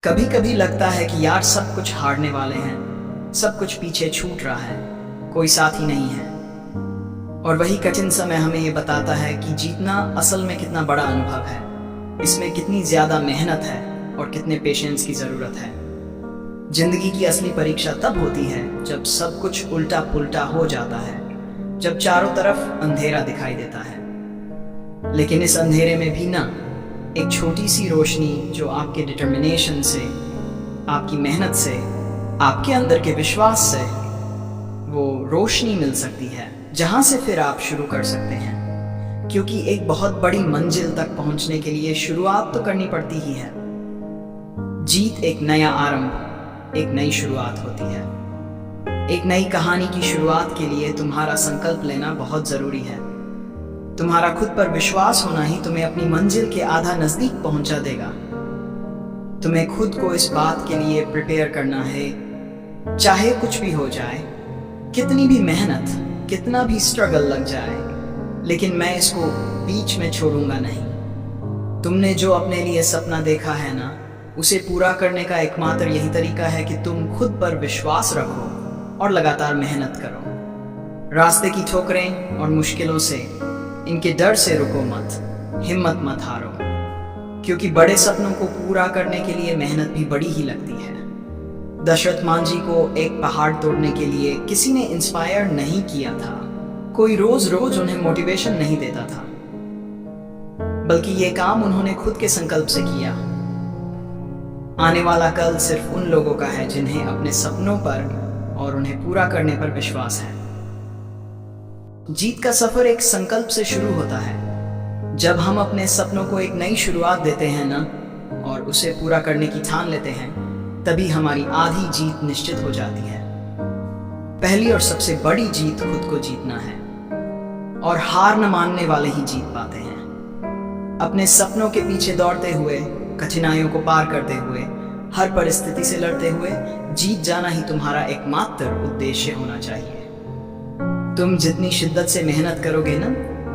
कभी कभी लगता है कि यार सब कुछ हारने वाले हैं, सब कुछ पीछे छूट रहा है, कोई साथी नहीं है। और वही कठिन समय हमें ये बताता है कि जीतना असल में कितना बड़ा अनुभव है, इसमें कितनी ज्यादा मेहनत है और कितने पेशेंस की जरूरत है। जिंदगी की असली परीक्षा तब होती है जब सब कुछ उल्टा पुल्टा हो जाता है, जब चारों तरफ अंधेरा दिखाई देता है। लेकिन इस अंधेरे में भी ना एक छोटी सी रोशनी जो आपके डिटर्मिनेशन से, आपकी मेहनत से, आपके अंदर के विश्वास से वो रोशनी मिल सकती है, जहां से फिर आप शुरू कर सकते हैं। क्योंकि एक बहुत बड़ी मंजिल तक पहुंचने के लिए शुरुआत तो करनी पड़ती ही है। जीत एक नया आरंभ, एक नई शुरुआत होती है। एक नई कहानी की शुरुआत के लिए तुम्हारा संकल्प लेना बहुत जरूरी है। तुम्हारा खुद पर विश्वास होना ही तुम्हें अपनी मंजिल के आधा नजदीक पहुंचा देगा। तुम्हें खुद को इस बात के लिए प्रिपेयर करना है, चाहे कुछ भी हो जाए, कितनी भी मेहनत, कितना भी स्ट्रगल लग जाए, लेकिन मैं इसको बीच में छोड़ूंगा नहीं। तुमने जो अपने लिए सपना देखा है ना, उसे पूरा करने का एकमात्र यही तरीका है कि तुम खुद पर विश्वास रखो और लगातार मेहनत करो। रास्ते की ठोकरें और मुश्किलों से, इनके डर से रुको मत, हिम्मत मत हारो। क्योंकि बड़े सपनों को पूरा करने के लिए मेहनत भी बड़ी ही लगती है। दशरथ मांझी को एक पहाड़ तोड़ने के लिए किसी ने इंस्पायर नहीं किया था, कोई रोज रोज उन्हें मोटिवेशन नहीं देता था, बल्कि ये काम उन्होंने खुद के संकल्प से किया। आने वाला कल सिर्फ उन लोगों का है जिन्हें अपने सपनों पर और उन्हें पूरा करने पर विश्वास है। जीत का सफर एक संकल्प से शुरू होता है। जब हम अपने सपनों को एक नई शुरुआत देते हैं ना, और उसे पूरा करने की ठान लेते हैं, तभी हमारी आधी जीत निश्चित हो जाती है। पहली और सबसे बड़ी जीत खुद को जीतना है, और हार न मानने वाले ही जीत पाते हैं। अपने सपनों के पीछे दौड़ते हुए, कठिनाइयों को पार करते हुए, हर परिस्थिति से लड़ते हुए जीत जाना ही तुम्हारा एकमात्र उद्देश्य होना चाहिए। तुम जितनी शिद्दत से मेहनत करोगे ना,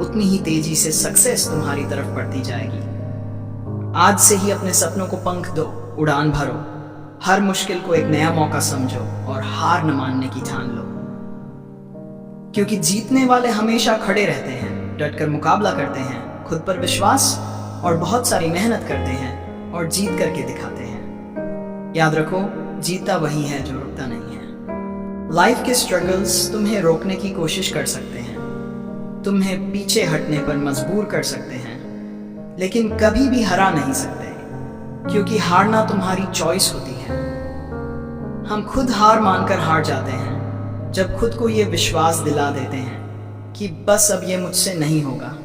उतनी ही तेजी से सक्सेस तुम्हारी तरफ बढ़ती जाएगी। आज से ही अपने सपनों को पंख दो, उड़ान भरो, हर मुश्किल को एक नया मौका समझो और हार न मानने की ठान लो। क्योंकि जीतने वाले हमेशा खड़े रहते हैं, डटकर मुकाबला करते हैं, खुद पर विश्वास और बहुत सारी मेहनत करते हैं और जीत करके दिखाते हैं। याद रखो, जीतता वही है जो रुकता नहीं है। लाइफ के स्ट्रगल्स तुम्हें रोकने की कोशिश कर सकते हैं, तुम्हें पीछे हटने पर मजबूर कर सकते हैं, लेकिन कभी भी हरा नहीं सकते, क्योंकि हारना तुम्हारी चॉइस होती है। हम खुद हार मानकर हार जाते हैं जब खुद को ये विश्वास दिला देते हैं कि बस अब ये मुझसे नहीं होगा,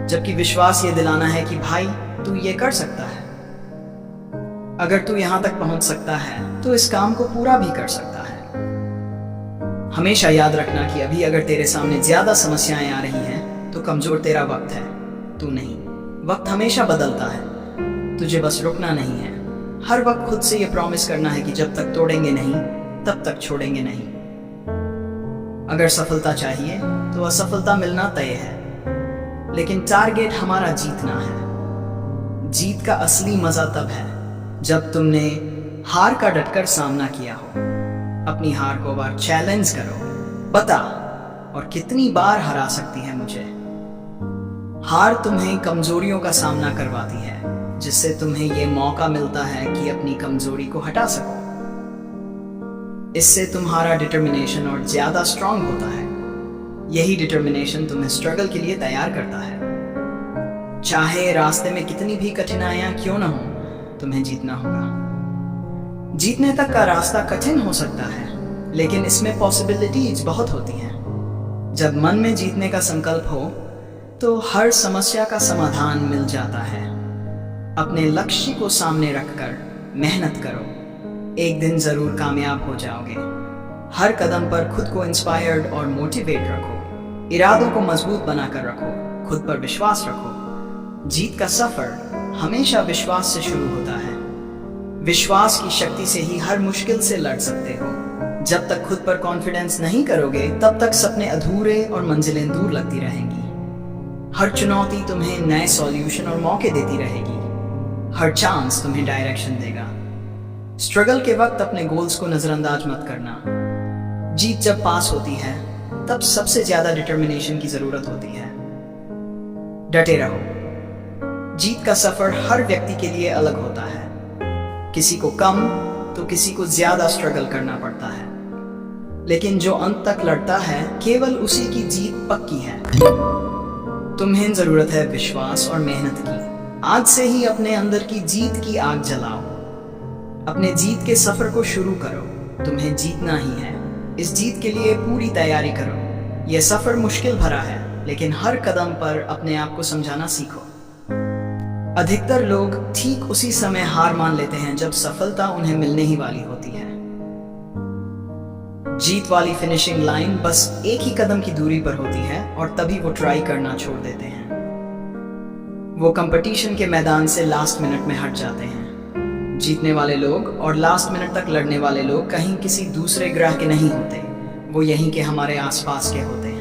जबकि विश्वास ये दिलाना है कि भाई तू ये कर सकता है। अगर तू यहां तक पहुंच सकता है तो इस काम को पूरा भी कर सकता है। हमेशा याद रखना कि अभी अगर तेरे सामने ज्यादा समस्याएं आ रही हैं, तो कमजोर तेरा वक्त है, तू नहीं। वक्त हमेशा बदलता है, तुझे बस रुकना नहीं है। हर वक्त खुद से ये प्रॉमिस करना है कि जब तक तोड़ेंगे नहीं, तब तक छोड़ेंगे नहीं। अगर सफलता चाहिए तो असफलता मिलना तय है, लेकिन टारगेट हमारा जीतना है। जीत का असली मजा तब है जब तुमने हार का डटकर सामना किया हो। अपनी हार को बार चैलेंज करो, बता और कितनी बार हरा सकती है मुझे। हार तुम्हें कमजोरियों का सामना करवाती है, जिससे तुम्हें यह मौका मिलता है कि अपनी कमजोरी को हटा सको। इससे तुम्हारा डिटर्मिनेशन और ज्यादा स्ट्रांग होता है। यही डिटर्मिनेशन तुम्हें स्ट्रगल के लिए तैयार करता है। चाहे रास्ते में कितनी भी कठिनाइयां क्यों ना हो, तुम्हें जीतना होगा। जीतने तक का रास्ता कठिन हो सकता है, लेकिन इसमें पॉसिबिलिटीज बहुत होती हैं। जब मन में जीतने का संकल्प हो, तो हर समस्या का समाधान मिल जाता है। अपने लक्ष्य को सामने रखकर मेहनत करो, एक दिन जरूर कामयाब हो जाओगे। हर कदम पर खुद को इंस्पायर्ड और मोटिवेट रखो, इरादों को मजबूत बनाकर रखो, खुद पर विश्वास रखो। जीत का सफर हमेशा विश्वास से शुरू होता है। विश्वास की शक्ति से ही हर मुश्किल से लड़ सकते हो। जब तक खुद पर कॉन्फिडेंस नहीं करोगे, तब तक सपने अधूरे और मंजिलें दूर लगती रहेंगी। हर चुनौती तुम्हें नए सॉल्यूशन और मौके देती रहेगी। हर चांस तुम्हें डायरेक्शन देगा। स्ट्रगल के वक्त अपने गोल्स को नजरअंदाज मत करना। जीत जब पास होती है तब सबसे ज्यादा डिटर्मिनेशन की जरूरत होती है। डटे रहो। जीत का सफर हर व्यक्ति के लिए अलग होता है। किसी को कम तो किसी को ज्यादा स्ट्रगल करना पड़ता है, लेकिन जो अंत तक लड़ता है केवल उसी की जीत पक्की है। तुम्हें जरूरत है विश्वास और मेहनत की। आज से ही अपने अंदर की जीत की आग जलाओ। अपने जीत के सफर को शुरू करो। तुम्हें जीतना ही है। इस जीत के लिए पूरी तैयारी करो। यह सफर मुश्किल भरा है, लेकिन हर कदम पर अपने आप को समझाना सीखो। अधिकतर लोग ठीक उसी समय हार मान लेते हैं जब सफलता उन्हें मिलने ही वाली होती है। जीत वाली फिनिशिंग लाइन बस एक ही कदम की दूरी पर होती है और तभी वो ट्राई करना छोड़ देते हैं। वो कंपटीशन के मैदान से लास्ट मिनट में हट जाते हैं। जीतने वाले लोग और लास्ट मिनट तक लड़ने वाले लोग कहीं किसी दूसरे ग्रह के नहीं होते, वो यहीं के हमारे आसपास के होते हैं।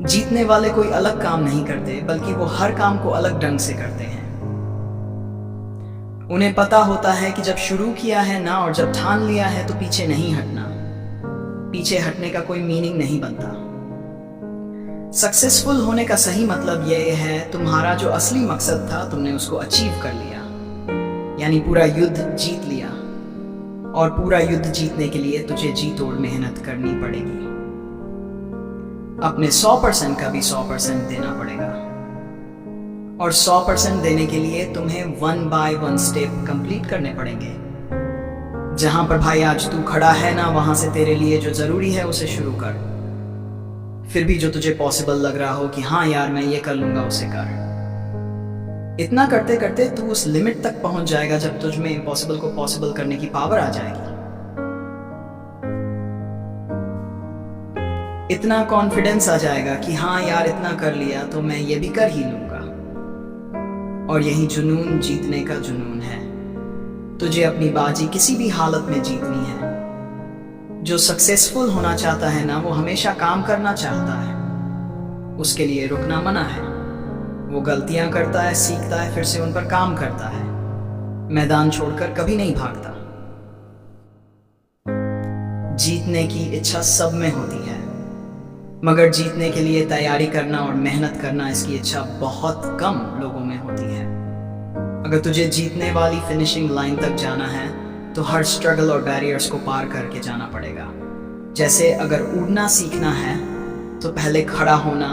जीतने वाले कोई अलग काम नहीं करते, बल्कि वो हर काम को अलग ढंग से करते हैं। उन्हें पता होता है कि जब शुरू किया है ना और जब ठान लिया है तो पीछे नहीं हटना। पीछे हटने का कोई मीनिंग नहीं बनता। सक्सेसफुल होने का सही मतलब यह है तुम्हारा जो असली मकसद था तुमने उसको अचीव कर लिया, यानी पूरा युद्ध जीत लिया। और पूरा युद्ध जीतने के लिए तुझे जी तोड़ मेहनत करनी पड़ेगी। अपने 100% का भी 100% देना पड़ेगा। और 100% देने के लिए तुम्हें 1 by 1 स्टेप कंप्लीट करने पड़ेंगे। जहां पर भाई आज तू खड़ा है ना, वहां से तेरे लिए जो जरूरी है उसे शुरू कर। फिर भी जो तुझे पॉसिबल लग रहा हो कि हाँ यार मैं ये कर लूंगा, उसे कर। इतना करते करते तू उस लिमिट तक पहुंच जाएगा जब तुझ में इम्पॉसिबल को पॉसिबल करने की पावर आ जाएगी। इतना कॉन्फिडेंस आ जाएगा कि हाँ यार इतना कर लिया तो मैं ये भी कर ही लूंगा। और यही जुनून जीतने का जुनून है। तुझे अपनी बाजी किसी भी हालत में जीतनी है। जो सक्सेसफुल होना चाहता है ना, वो हमेशा काम करना चाहता है। उसके लिए रुकना मना है। वो गलतियां करता है, सीखता है, फिर से उन पर काम करता है। मैदान छोड़कर कभी नहीं भागता। जीतने की इच्छा सब में होती है, मगर जीतने के लिए तैयारी करना और मेहनत करना, इसकी इच्छा बहुत कम लोगों में होती है। अगर तुझे जीतने वाली फिनिशिंग लाइन तक जाना है तो हर स्ट्रगल और बैरियर्स को पार करके जाना पड़ेगा। जैसे अगर उड़ना सीखना है तो पहले खड़ा होना,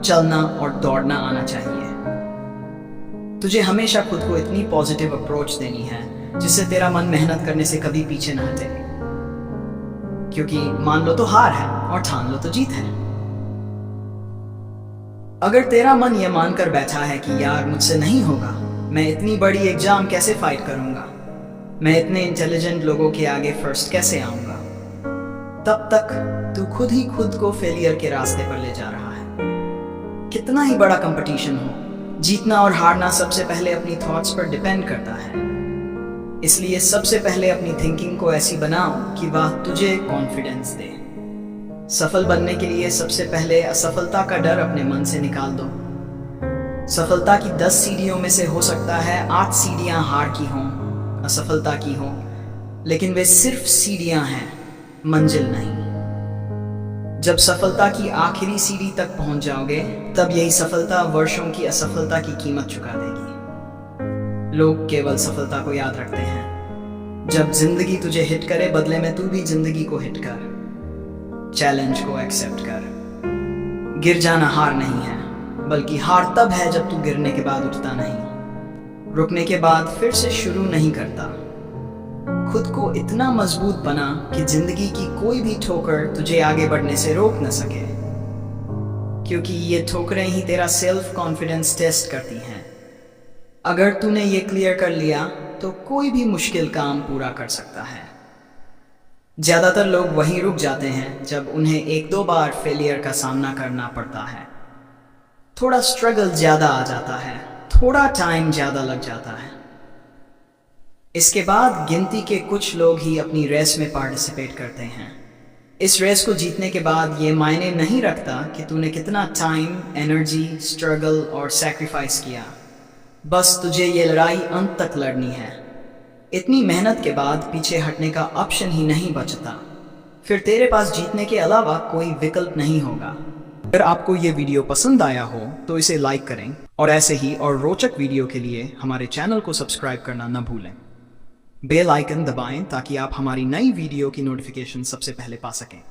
चलना और दौड़ना आना चाहिए। तुझे हमेशा खुद को इतनी पॉजिटिव अप्रोच देनी है जिससे तेरा मन मेहनत करने से कभी पीछे ना हटे। क्योंकि मान लो तो हार है और ठान लो तो जीत है। अगर तेरा मन यह मानकर बैठा है कि यार मुझसे नहीं होगा, मैं इतनी बड़ी एग्जाम कैसे फाइट करूंगा, मैं इतने इंटेलिजेंट लोगों के आगे फर्स्ट कैसे आऊंगा, तब तक तू खुद ही खुद को फेलियर के रास्ते पर ले जा रहा है। कितना ही बड़ा कंपटीशन हो, जीतना और हारना सबसे पहले अपनी थॉट्स पर डिपेंड करता है। इसलिए सबसे पहले अपनी थिंकिंग को ऐसी बनाओ कि वह तुझे कॉन्फिडेंस दे। सफल बनने के लिए सबसे पहले असफलता का डर अपने मन से निकाल दो। सफलता की 10 सीढ़ियों में से हो सकता है 8 सीढ़ियां हार की हों, असफलता की हो, लेकिन वे सिर्फ सीढ़ियां हैं, मंजिल नहीं। जब सफलता की आखिरी सीढ़ी तक पहुंच जाओगे तब यही सफलता वर्षों की असफलता की कीमत चुका देगी। लोग केवल सफलता को याद रखते हैं। जब जिंदगी तुझे हिट करे, बदले में तू भी जिंदगी को हिट कर। चैलेंज को एक्सेप्ट कर। गिर जाना हार नहीं है, बल्कि हार तब है जब तू गिरने के बाद उठता नहीं, रुकने के बाद फिर से शुरू नहीं करता। खुद को इतना मजबूत बना कि जिंदगी की कोई भी ठोकर तुझे आगे बढ़ने से रोक न सके, क्योंकि ये ठोकरें ही तेरा सेल्फ कॉन्फिडेंस टेस्ट करती हैं। अगर तूने ये क्लियर कर लिया तो कोई भी मुश्किल काम पूरा कर सकता है। ज्यादातर लोग वहीं रुक जाते हैं जब उन्हें 1-2 बार फेलियर का सामना करना पड़ता है। थोड़ा स्ट्रगल ज्यादा आ जाता है, थोड़ा टाइम ज्यादा लग जाता है। इसके बाद गिनती के कुछ लोग ही अपनी रेस में पार्टिसिपेट करते हैं। इस रेस को जीतने के बाद ये मायने नहीं रखता कि तूने कितना टाइम, एनर्जी, स्ट्रगल और सैक्रिफाइस किया। बस तुझे ये लड़ाई अंत तक लड़नी है। इतनी मेहनत के बाद पीछे हटने का ऑप्शन ही नहीं बचता। फिर तेरे पास जीतने के अलावा कोई विकल्प नहीं होगा। अगर आपको ये वीडियो पसंद आया हो तो इसे लाइक करें और ऐसे ही और रोचक वीडियो के लिए हमारे चैनल को सब्सक्राइब करना न भूलें। बेल आइकन दबाएं ताकि आप हमारी नई वीडियो की नोटिफिकेशन सबसे पहले पा सकें।